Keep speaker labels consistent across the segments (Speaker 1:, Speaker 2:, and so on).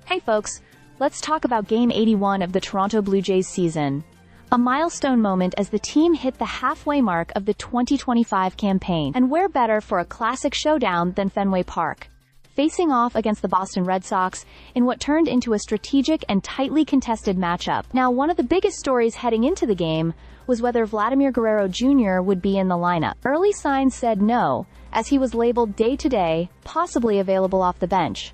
Speaker 1: Hey folks, let's talk about Game 81 of the Toronto Blue Jays season. A milestone moment as the team hit the halfway mark of the 2025 campaign. And where better for a classic showdown than Fenway Park, facing off against the Boston Red Sox in what turned into a strategic and tightly contested matchup. Now, one of the biggest stories heading into the game was whether Vladimir Guerrero Jr. would be in the lineup. Early signs said no, as he was labeled day-to-day, possibly available off the bench.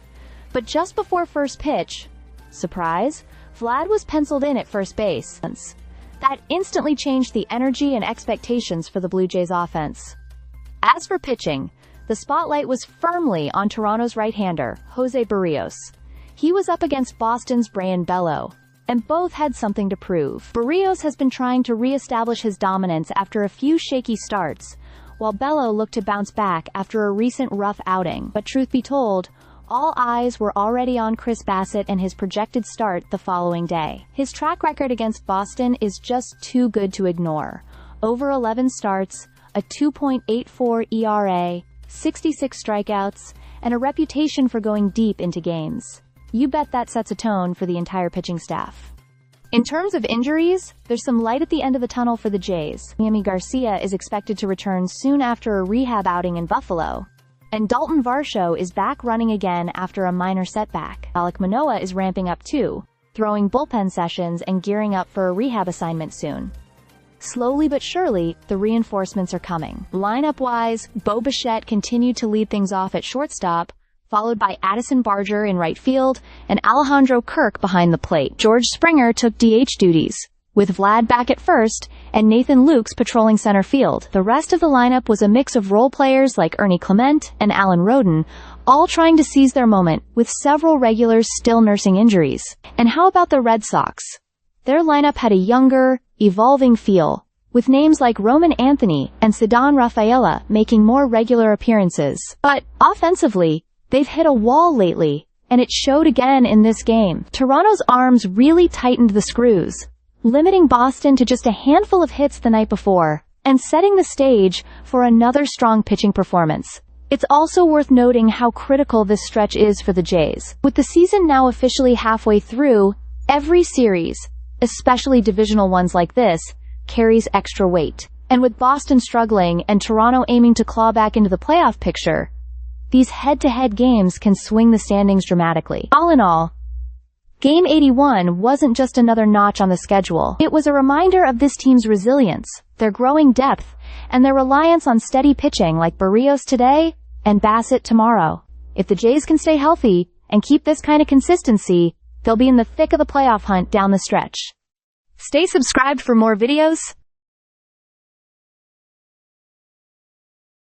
Speaker 1: But just before first pitch, surprise, Vlad was penciled in at first base. That instantly changed the energy and expectations for the Blue Jays offense. As for pitching, the spotlight was firmly on Toronto's right-hander, Jose Barrios. He was up against Boston's Brayan Bello, and both had something to prove. Barrios has been trying to re-establish his dominance after a few shaky starts, while Bello looked to bounce back after a recent rough outing. But truth be told, all eyes were already on Chris Bassitt and his projected start the following day. His track record against Boston is just too good to ignore. Over 11 starts, a 2.84 ERA, 66 strikeouts, and a reputation for going deep into games. You bet that sets a tone for the entire pitching staff. In terms of injuries, there's some light at the end of the tunnel for the Jays. Yami Garcia is expected to return soon after a rehab outing in Buffalo, and Dalton Varsho is back running again after a minor setback. Alek Manoah is ramping up too, throwing bullpen sessions and gearing up for a rehab assignment soon. Slowly but surely, the reinforcements are coming. Lineup-wise, Bo Bichette continued to lead things off at shortstop, followed by Addison Barger in right field and Alejandro Kirk behind the plate. George Springer took DH duties, with Vlad back at first and Nathan Lukes patrolling center field. The rest of the lineup was a mix of role players like Ernie Clement and Alan Roden, all trying to seize their moment, with several regulars still nursing injuries. And how about the Red Sox? Their lineup had a younger, evolving feel, with names like Roman Anthony and Ceddanne Rafaela making more regular appearances. But offensively, they've hit a wall lately, and it showed again in this game. Toronto's arms really tightened the screws, limiting Boston to just a handful of hits the night before, and setting the stage for another strong pitching performance. It's also worth noting how critical this stretch is for the Jays. With the season now officially halfway through, every series, especially divisional ones like this, carries extra weight. And with Boston struggling and Toronto aiming to claw back into the playoff picture, these head-to-head games can swing the standings dramatically. All in all, Game 81 wasn't just another notch on the schedule. It was a reminder of this team's resilience, their growing depth, and their reliance on steady pitching like Barrios today and Bassitt tomorrow. If the Jays can stay healthy and keep this kind of consistency, they'll be in the thick of the playoff hunt down the stretch. Stay subscribed for more videos.